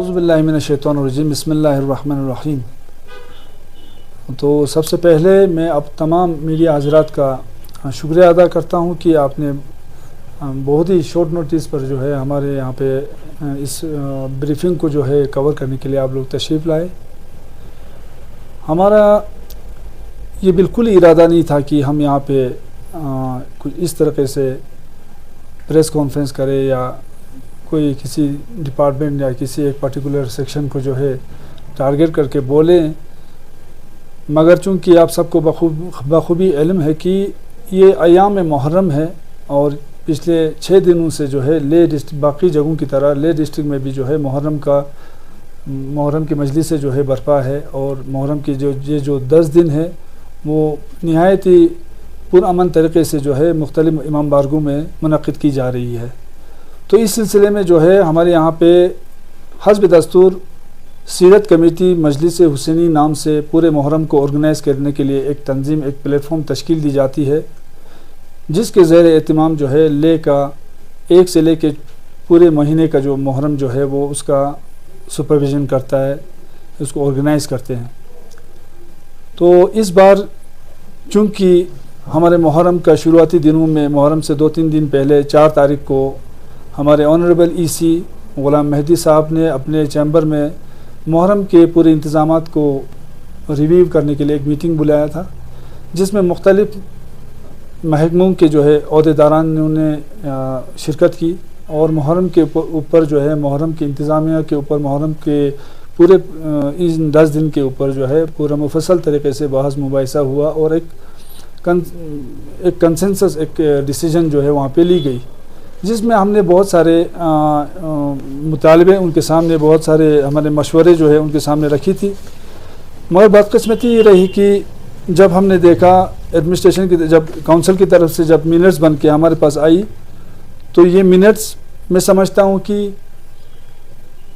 औज़ुबिल्लाहि मिनश्शैतानिर्रजीम बिस्मिल्लाहिर्रहमानिर्रहीम। तो सबसे पहले मैं अब तमाम मीडिया हज़रात का शुक्रिया अदा करता हूँ कि आपने बहुत ही शॉर्ट नोटिस पर जो है हमारे यहाँ पे इस ब्रीफिंग को जो है कवर करने के लिए आप लोग तशरीफ़ लाए। हमारा ये बिल्कुल इरादा नहीं था कि हम यहाँ पे कुछ इस तरीके से प्रेस कॉन्फ्रेंस करें या कोई किसी डिपार्टमेंट या किसी एक पर्टिकुलर सेक्शन को जो है टारगेट करके बोलें, मगर चूँकि आप सबको बखूबी इल्म है कि ये अयाम मुहर्रम है और पिछले 6 दिनों से जो है बाकी जगहों की तरह ले डिस्ट्रिक्ट में भी जो है मुहर्रम की मजलिस से जो है बर्पा है और मुहर्रम की जो 10 दिन है वो नहायत ही पुरअमन तरीक़े से जो है मुख्तलिफ इमाम बारगों में मुनक़िद की जा रही है। तो इस सिलसिले में जो है हमारे यहाँ पे हस्ब दस्तूर सीरत कमेटी मजलिस हुसैनी नाम से पूरे मुहर्रम को ऑर्गेनाइज़ करने के लिए एक तंजीम, एक प्लेटफॉर्म तश्कील दी जाती है, जिसके ज़ेर एहतमाम जो है ले का 1 से लेके पूरे महीने का जो मुहर्रम जो है वो उसका सुपरविज़न करता है, उसको ऑर्गेनाइज़ करते हैं। तो इस बार चूँकि हमारे मुहर्रम का शुरुआती दिनों में मुहर्रम से 2-3 दिन पहले 4 तारीख को हमारे ऑनरेबल ईसी ग़ुलाम मेहदी साहब ने अपने चैम्बर में मुहर्रम के पूरे इंतज़ामात को रिव्यू करने के लिए एक मीटिंग बुलाया था, जिसमें मुख्तलिफ महकमों के जो है अहदेदारान ने शिरकत की और मुहर्रम के ऊपर जो है मुहर्रम की इंतज़ामिया के ऊपर मुहर्रम के पूरे इन 10 दिन के ऊपर जो है पूरा मुफस्सल तरीके से बहस मुबाहिसा हुआ और एक कंसेंसस, एक डिसीजन जो है वहाँ पे ली गई, जिसमें हमने बहुत सारे मुतालबे उनके सामने, बहुत सारे हमारे मशवरे जो है उनके सामने रखी थी। मगर बदकिस्मती ये रही कि जब हमने देखा एडमिनिस्ट्रेशन की, जब काउंसिल की तरफ से जब मिनट्स बन के हमारे पास आई, तो ये मिनट्स मैं समझता हूँ कि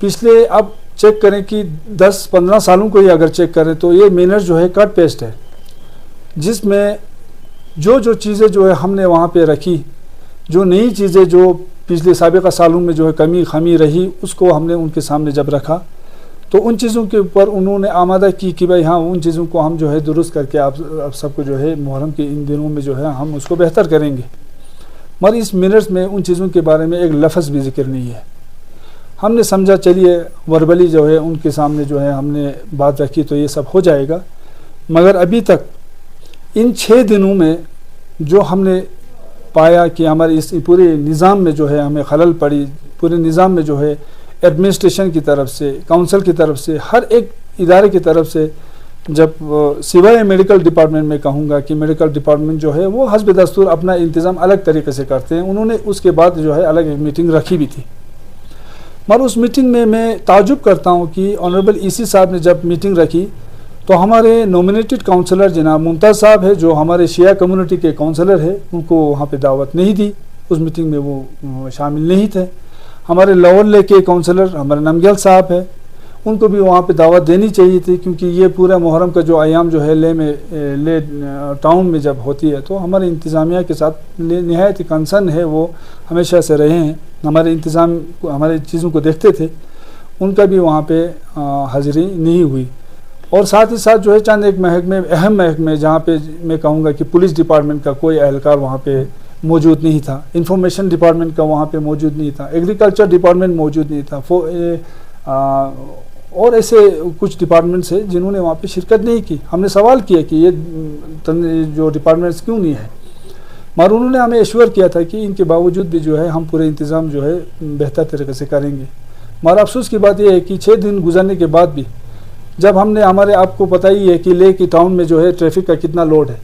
पिछले, अब चेक करें कि 10-15 सालों को ही अगर चेक करें तो ये मिनट्स जो है कट पेस्ट है, जिसमें जो चीज़ें जो है हमने वहाँ पे रखी, जो नई चीज़ें जो पिछले साबिक़ा सालों में जो है कमी खमी रही, उसको हमने उनके सामने जब रखा तो उन चीज़ों के ऊपर उन्होंने आमादा की कि भाई हाँ, उन चीज़ों को हम जो है दुरुस्त करके आप सबको जो है मुहर्रम के इन दिनों में जो है हम उसको बेहतर करेंगे। मगर इस मिनट्स में उन चीज़ों के बारे में एक लफ्ज़ भी जिक्र नहीं है। हमने समझा चलिए वर्बली जो है उनके सामने जो है हमने बात रखी तो ये सब हो जाएगा, मगर अभी तक इन 6 दिनों में जो हमने पाया कि हमारे इस पूरे निज़ाम में जो है हमें खलल पड़ी, पूरे निज़ाम में जो है एडमिनिस्ट्रेशन की तरफ से, काउंसिल की तरफ से, हर एक इदारे की तरफ से, जब सिवाय मेडिकल डिपार्टमेंट में कहूँगा कि मेडिकल डिपार्टमेंट जो है वो हस्ब दस्तूर अपना इंतज़ाम अलग तरीके से करते हैं, उन्होंने उसके बाद जो है अलग एक मीटिंग रखी भी थी। मगर उस मीटिंग में मैं ताजुब करता हूँ कि ऑनरेबल ईसी साहब ने जब मीटिंग रखी तो हमारे नॉमिनेटेड काउंसलर जनाब मुमताज़ साहब है, जो हमारे शिया कम्युनिटी के काउंसलर है, उनको वहाँ पे दावत नहीं दी, उस मीटिंग में वो शामिल नहीं थे। हमारे लाहौर के काउंसलर हमारे नमगल साहब है, उनको भी वहाँ पे दावत देनी चाहिए थी, क्योंकि ये पूरा मुहर्रम का जो अयाम जो है ले टाउन में जब होती है तो हमारे इंतज़ामिया के साथ नहायत ही कंसर्न है, वो हमेशा से रहे हैं, हमारे इंतज़ाम हमारे चीज़ों को देखते थे, उनका भी वहाँ पे हाज़िरी नहीं हुई। और साथ ही साथ जो है चंद एक महकमे, अहम महकमे, जहाँ पे मैं कहूँगा कि पुलिस डिपार्टमेंट का कोई एहलकार वहाँ पे मौजूद नहीं था, इंफॉर्मेशन डिपार्टमेंट का वहाँ पे मौजूद नहीं था, एग्रीकल्चर डिपार्टमेंट मौजूद नहीं था, और ऐसे कुछ डिपार्टमेंट्स है जिन्होंने वहाँ पे शिरकत नहीं की। हमने सवाल किया कि ये जो डिपार्टमेंट्स क्यों नहीं है, मगर उन्होंने हमें एश्योर किया था कि इनके बावजूद भी जो है हम पूरे इंतज़ाम जो है बेहतर तरीके से करेंगे। मगर अफसोस की बात यह है कि 6 दिन गुजरने के बाद भी, जब हमने हमारे आपको पता ही है कि ले की टाउन में जो है ट्रैफिक का कितना लोड है,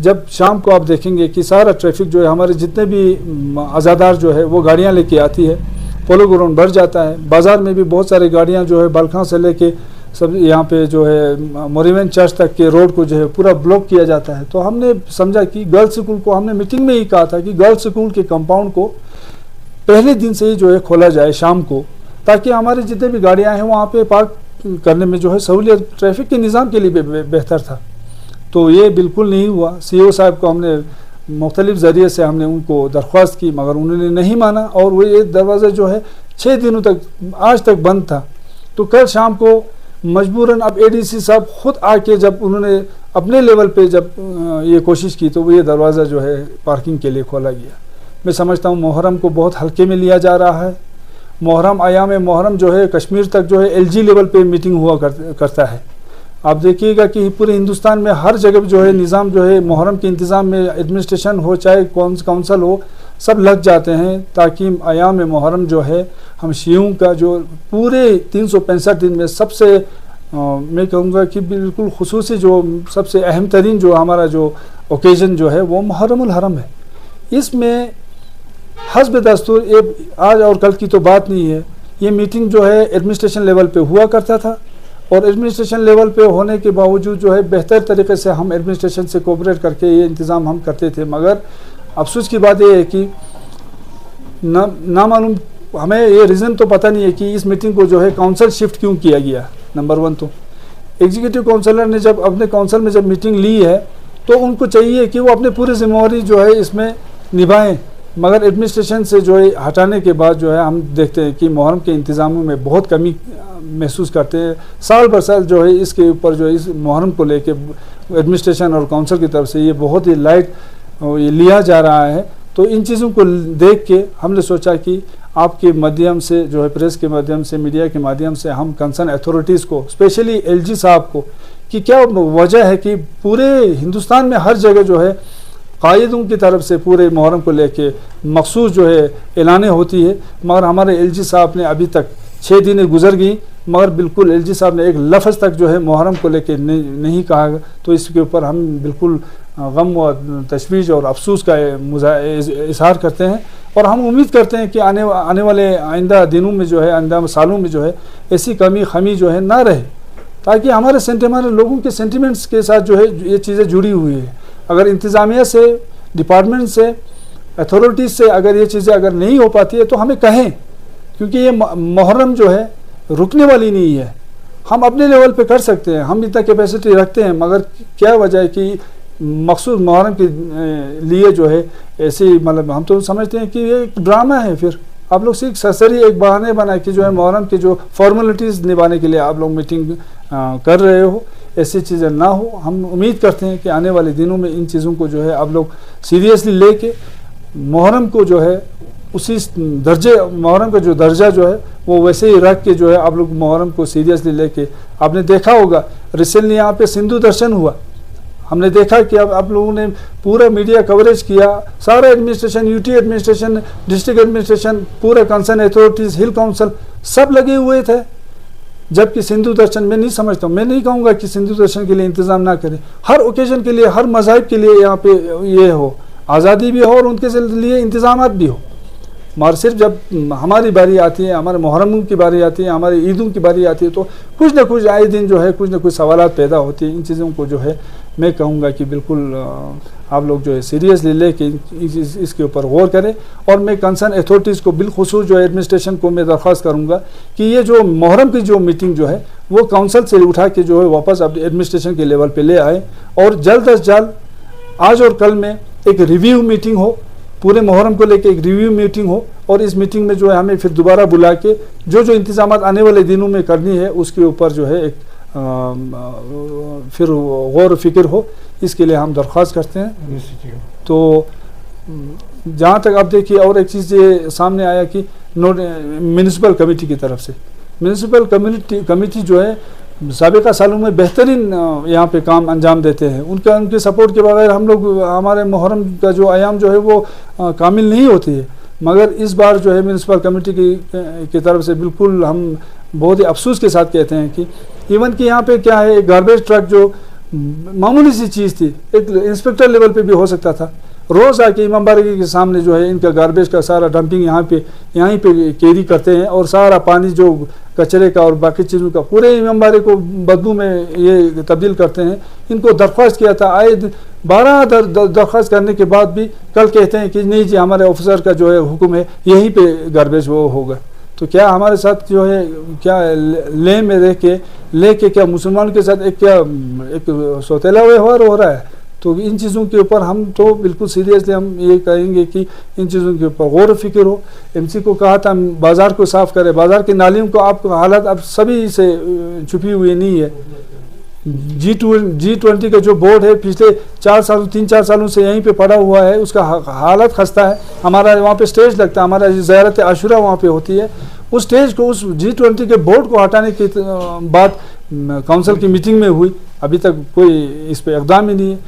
जब शाम को आप देखेंगे कि सारा ट्रैफिक जो है हमारे जितने भी आज़ादार जो है वो गाड़ियां लेके आती है, पोलो ग्राउंड भर जाता है, बाज़ार में भी बहुत सारी गाड़ियां जो है बलखा से लेके सब यहाँ पे जो है मोरिवन चर्च तक के रोड को जो है पूरा ब्लॉक किया जाता है। तो हमने समझा कि गर्ल्स स्कूल को, हमने मीटिंग में ही कहा था कि गर्ल्स स्कूल के कंपाउंड को पहले दिन से ही जो है खोला जाए शाम को, ताकि हमारे जितने भी गाड़ियाँ हैं वहाँ पर पार्क करने में जो है सहूलियत ट्रैफिक के निज़ाम के लिए बेहतर था। तो ये बिल्कुल नहीं हुआ। सीईओ साहब को हमने मुख्तलिफ ज़रिए से हमने उनको दरख्वास्त की, मगर उन्होंने नहीं माना और वो ये दरवाज़ा जो है 6 दिनों तक आज तक बंद था। तो कल शाम को मजबूरन अब एडीसी साहब खुद आके जब उन्होंने अपने लेवल पे जब ये कोशिश की तो ये दरवाज़ा जो है पार्किंग के लिए खोला गया। मैं समझता हूँ मुहर्रम को बहुत हल्के में लिया जा रहा है। मुहर्रम आयाम मुहर्रम जो है कश्मीर तक जो है एलजी लेवल पे मीटिंग हुआ करता है। आप देखिएगा कि पूरे हिंदुस्तान में हर जगह जो है निज़ाम जो है मुहर्रम के इंतज़ाम में एडमिनिस्ट्रेशन हो चाहे काउंसिल हो सब लग जाते हैं ताकि आयाम मुहर्रम जो है हम शियों का जो पूरे 365 दिन में सबसे मैं कहूँगा कि बिल्कुल खुसूसी जो सबसे अहम तरीन जो हमारा जो ओकेज़न जो है वो मुहर्रमुल हरम है। इसमें हस्ब दस्तूर ये आज और कल की तो बात नहीं है, ये मीटिंग जो है एडमिनिस्ट्रेशन लेवल पे हुआ करता था और एडमिनिस्ट्रेशन लेवल पे होने के बावजूद जो है बेहतर तरीके से हम एडमिनिस्ट्रेशन से कोऑपरेट करके ये इंतज़ाम हम करते थे। मगर अफसोस की बात ये है कि ना मालूम हमें ये रीज़न तो पता नहीं है कि इस मीटिंग को जो है काउंसिल शिफ्ट क्यों किया गया। नंबर 1 तो एग्जीक्यूटिव काउंसिलर ने जब अपने काउंसिल में जब मीटिंग ली है तो उनको चाहिए कि वो अपने पूरी जिम्मेवारी जो है इसमें निभाएं, मगर एडमिनिस्ट्रेशन से जो है हटाने के बाद जो है हम देखते हैं कि मुहर्रम के इंतज़ामों में बहुत कमी महसूस करते हैं। साल बर साल जो है इसके ऊपर जो है इस मुहर्रम को लेके एडमिनिस्ट्रेशन और काउंसिल की तरफ से ये बहुत ही लाइट ये लिया जा रहा है। तो इन चीज़ों को देख के हमने सोचा कि आपके माध्यम से जो है प्रेस के माध्यम से मीडिया के माध्यम से हम कंसर्न अथॉरिटीज़ को स्पेशली एलजी साहब को कि क्या वजह है कि पूरे हिंदुस्तान में हर जगह जो है कायदों की तरफ से पूरे मुहर्रम को लेके मखसूस जो है ऐलानें होती है, मगर हमारे एलजी साहब ने अभी तक 6 दिन गुजर गई मगर बिल्कुल एलजी साहब ने एक लफ्ज़ तक जो है मुहर्रम को लेके नहीं कहा। तो इसके ऊपर हम बिल्कुल गम व तशवीश और अफसोस का इजहार करते हैं और हम उम्मीद करते हैं कि आने वाले आइंदा दिनों में जो है आइंदा सालों में जो है ऐसी कमी खमी जो है ना रहे, ताकि हमारे लोगों के सेंटिमेंट्स के साथ जो है ये चीज़ें जुड़ी हुई है। अगर इंतज़ामिया से, डिपार्टमेंट से, अथॉरिटीज़ से अगर ये चीज़ें अगर नहीं हो पाती है तो हमें कहें, क्योंकि ये मुहर्रम जो है रुकने वाली नहीं है। हम अपने लेवल पे कर सकते हैं, हम इतना कैपेसिटी रखते हैं, मगर क्या वजह है कि मखसूस मुहर्रम के लिए जो है ऐसे मतलब हम तो समझते हैं कि ये एक ड्रामा है। फिर आप लोग सिर्फ सरसरी एक बहाने बनाए कि जो है मुहर्रम की जो फॉर्मेलिटीज़ निभाने के लिए आप लोग मीटिंग कर रहे हो, ऐसी चीज़ें ना हो। हम उम्मीद करते हैं कि आने वाले दिनों में इन चीज़ों को जो है आप लोग सीरियसली लेके मुहर्रम को जो है उसी दर्जे मुहर्रम का जो दर्जा जो है वो वैसे ही रख के जो है आप लोग मुहर्रम को सीरियसली लेके, आपने देखा होगा रिसेंटली यहाँ पे सिंधु दर्शन हुआ, हमने देखा कि अब आप लोगों ने पूरा मीडिया कवरेज किया, सारा administration, UT administration, district administration, पूरा कंसर्न अथॉरिटीज़, हिल काउंसिल सब लगे हुए थे। जबकि सिंधु दर्शन मैं नहीं समझता हूँ, मैं नहीं कहूँगा कि सिंधु दर्शन के लिए इंतज़ाम ना करें, हर ओकेजन के लिए, हर मज़हब के लिए यहाँ पे ये हो, आज़ादी भी हो और उनके लिए इंतज़ाम भी हो। मगर सिर्फ जब हमारी बारी आती है, हमारे मुहर्रम की बारी आती है, हमारे ईदों की बारी आती है, तो कुछ ना कुछ आए दिन जो है कुछ ना कुछ सवालात पैदा होती है। इन चीज़ों को जो है मैं कहूँगा कि बिल्कुल आप लोग जो है सीरियसली लेके इसके ऊपर गौर करें। और मैं कंसर्न अथॉरिटीज़ को बिलखुसूस जो है एडमिनिस्ट्रेशन को मैं दरख्वास्त करूँगा कि ये जो मुहर्रम की जो मीटिंग जो है वो काउंसिल से उठा के जो है वापस अपने एडमिनिस्ट्रेशन के लेवल पे ले आए और जल्द अज जल्द आज और कल में एक रिव्यू मीटिंग हो, पूरे मुहर्रम को लेके एक रिव्यू मीटिंग हो और इस मीटिंग में जो है हमें फिर दोबारा बुला के जो इंतजाम आने वाले दिनों में करनी है उसके ऊपर जो है एक फिर गौर फिक्र हो, इसके लिए हम दरख्वास्त करते हैं। तो जहाँ तक आप देखिए और एक चीज़ ये सामने आया कि म्यूनिसिपल कमेटी की तरफ से, म्यूनिसिपल कमेटी जो है साबिका सालों में बेहतरीन यहाँ पे काम अंजाम देते हैं, उनके सपोर्ट के बगैर हम लोग हमारे मुहर्रम का जो आयाम जो है वो कामिल नहीं होती है। मगर इस बार जो है म्यूनिसिपल कमेटी की तरफ से बिल्कुल हम बहुत ही अफसोस के साथ कहते हैं कि इवन कि यहाँ पे क्या है, एक गार्बेज ट्रक जो मामूली सी चीज़ थी, एक इंस्पेक्टर लेवल पे भी हो सकता था, रोज़ आके इमाम बारगी के सामने जो है इनका गार्बेज का सारा डंपिंग यहीं पे कैरी करते हैं और सारा पानी जो कचरे का और बाकी चीज़ों का पूरे इमाम बारगी को बदबू में ये तब्दील करते हैं। इनको दरख्वास्त किया था, आए 12 दरख्वास्त करने के बाद भी कल कहते हैं कि नहीं जी हमारे ऑफिसर का जो है हुक्म है यहीं पे गार्बेज वो होगा। तो क्या हमारे साथ जो है क्या ले के क्या मुसलमानों के साथ एक सौतेला व्यवहार हो रहा है? तो इन चीज़ों के ऊपर हम तो बिल्कुल सीरियसली हम ये कहेंगे कि इन चीज़ों के ऊपर गौर फिक्र हो। एमसी को कहा था बाज़ार को साफ़ करें, बाज़ार की नालियों को आप हालत अब सभी से छुपी हुई नहीं है। G20 का जो बोर्ड है पिछले 3-4 सालों से यहीं पे पड़ा हुआ है, उसका हालत खस्ता है। हमारा वहाँ पे स्टेज लगता है, हमारा ज़ियारत आशुरा वहाँ पे होती है, उस स्टेज को उस G20 के बोर्ड को हटाने की बात काउंसिल की मीटिंग में हुई, अभी तक कोई इस पर इक़दाम ही नहीं है।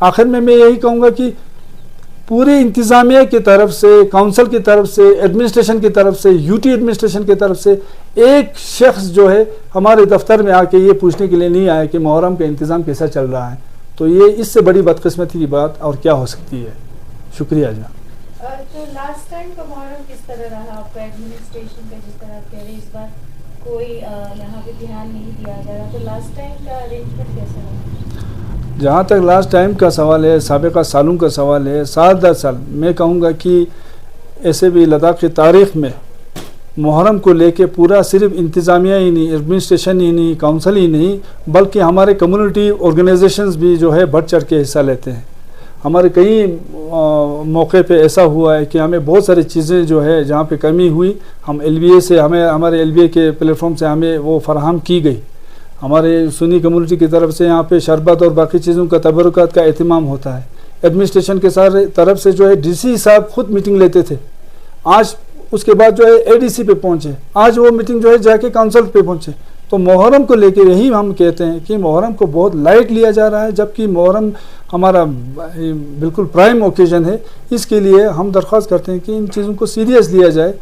आखिर में मैं यही कहूँगा कि पूरे इंतज़ामिया की तरफ से, काउंसिल की तरफ से, एडमिनिस्ट्रेशन की तरफ से, यूटी एडमिनिस्ट्रेशन की तरफ से एक शख्स जो है हमारे दफ्तर में आके ये पूछने के लिए नहीं आया कि मुहर्रम का इंतज़ाम कैसा चल रहा है। तो ये इससे बड़ी बदकिस्मती की बात और क्या हो सकती है। शुक्रिया जी। तो लास्ट टाइम का मुहर्रम किस तरह रहा आपका एडमिनिस्ट्रेशन का, जिस तरह कह रहे इस बार कोई यहाँ पे ध्यान नहीं दिया गया, तो लास्ट टाइम का अरेंजमेंट कैसा रहा? जहाँ तक लास्ट टाइम का सवाल है, साबिक़ा सालों का सवाल है, साल दर साल मैं कहूँगा कि ऐसे भी लद्दाख की तारीख़ में मुहर्रम को लेके पूरा सिर्फ इंतज़ामिया ही नहीं, एडमिनिस्ट्रेशन ही नहीं, काउंसिल ही नहीं, बल्कि हमारे कम्युनिटी ऑर्गेनाइजेशंस भी जो है बढ़ चढ़ के हिस्सा लेते हैं। हमारे कई मौके पे ऐसा हुआ है कि हमें बहुत सारी चीज़ें जो है जहाँ पे कमी हुई, हम LBA से हमारे LBA के प्लेटफॉर्म से हमें वो फराहम की गई। हमारे सुन्नी कम्युनिटी की तरफ से यहाँ पे शरबत और बाकी चीज़ों का तबरुकात का एहतमाम होता है। एडमिनिस्ट्रेशन के सारे तरफ से जो है DC साहब खुद मीटिंग लेते थे, आज उसके बाद जो है ADC पे पहुँचे, आज वो मीटिंग जो है जाके काउंसिल पे पहुँचे। तो मुहर्रम को लेके यही हम कहते हैं कि मुहर्रम को बहुत लाइट लिया जा रहा है, जबकि मुहर्रम हमारा बिल्कुल प्राइम ओकेजन है। इसके लिए हम दरख्वास्त करते हैं कि इन चीज़ों को सीरियस लिया जाए।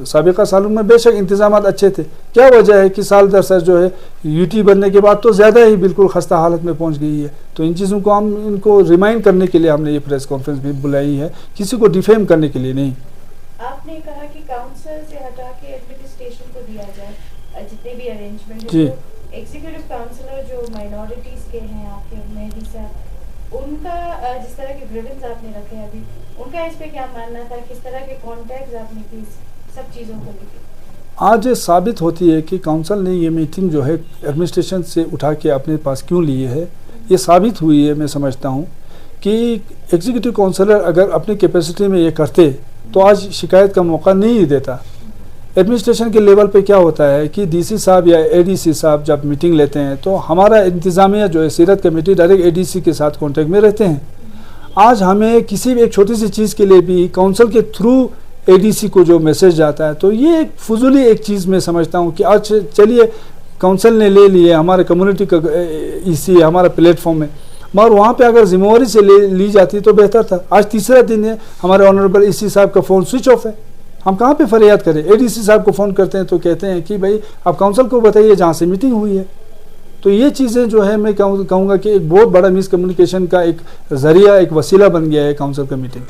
साबिक़ा सालों में बेशक इंतज़ामात अच्छे थे, क्या वजह है कि साल दर साल जो है UT बनने के बाद तो ज़्यादा ही बिल्कुल खस्ता हालत में पहुँच गई है। तो इन चीज़ों को हम इनको रिमाइंड करने के लिए हमने ये प्रेस कॉन्फ्रेंस भी बुलाई है, किसी को डिफेम करने के लिए नहीं। आपने कहा कि काउंसिल से हटा के एडमिनिस्ट्रेशन को दिया जाए जितने भी अरेंजमेंट जी। तो एग्जीक्यूटिव काउंसिलर जो माइनॉरिटीज़ के हैं आपके मेहदी साहब, उनका जिस तरह के ग्रीवेंस आपने रखे अभी, उनका इस पे क्या मानना था, किस तरह के कॉन्टैक्ट आपने की सब चीज़ों को लेकर? आज साबित होती है कि काउंसिल ने ये मीटिंग जो है एडमिनिस्ट्रेशन से उठा के अपने पास क्यों ली है। ये साबित हुई है, मैं समझता हूँ कि एग्जीक्यूटिव काउंसिलर अगर अपनी कैपेसिटी में ये करते तो आज शिकायत का मौका नहीं देता। एडमिनिस्ट्रेशन के लेवल पे क्या होता है कि DC साहब या ADC साहब जब मीटिंग लेते हैं तो हमारा इंतज़ामिया जो है सीरत कमेटी डायरेक्ट ADC के साथ कॉन्टेक्ट में रहते हैं। आज हमें किसी भी एक छोटी सी चीज़ के लिए भी काउंसिल के थ्रू ADC को जो मैसेज जाता है, तो ये एक फजूली एक चीज़ मैं समझता हूँ कि आज चलिए काउंसिल ने ले लिए हमारे कम्युनिटी का EC हमारा प्लेटफॉर्म में, मगर वहाँ पे अगर जिम्मेवारी से ली जाती तो बेहतर था। आज तीसरा दिन है, हमारे ऑनरेबल EC साहब का फ़ोन स्विच ऑफ है, हम कहाँ पे फरियाद करें। ADC साहब को फ़ोन करते हैं तो कहते हैं कि भाई आप काउंसिल को बताइए जहाँ से मीटिंग हुई है। तो ये चीज़ें जो है मैं कहूँगा कि एक बहुत बड़ा मिसकम्युनिकेशन का एक ज़रिया, एक वसीला बन गया है काउंसिल का मीटिंग।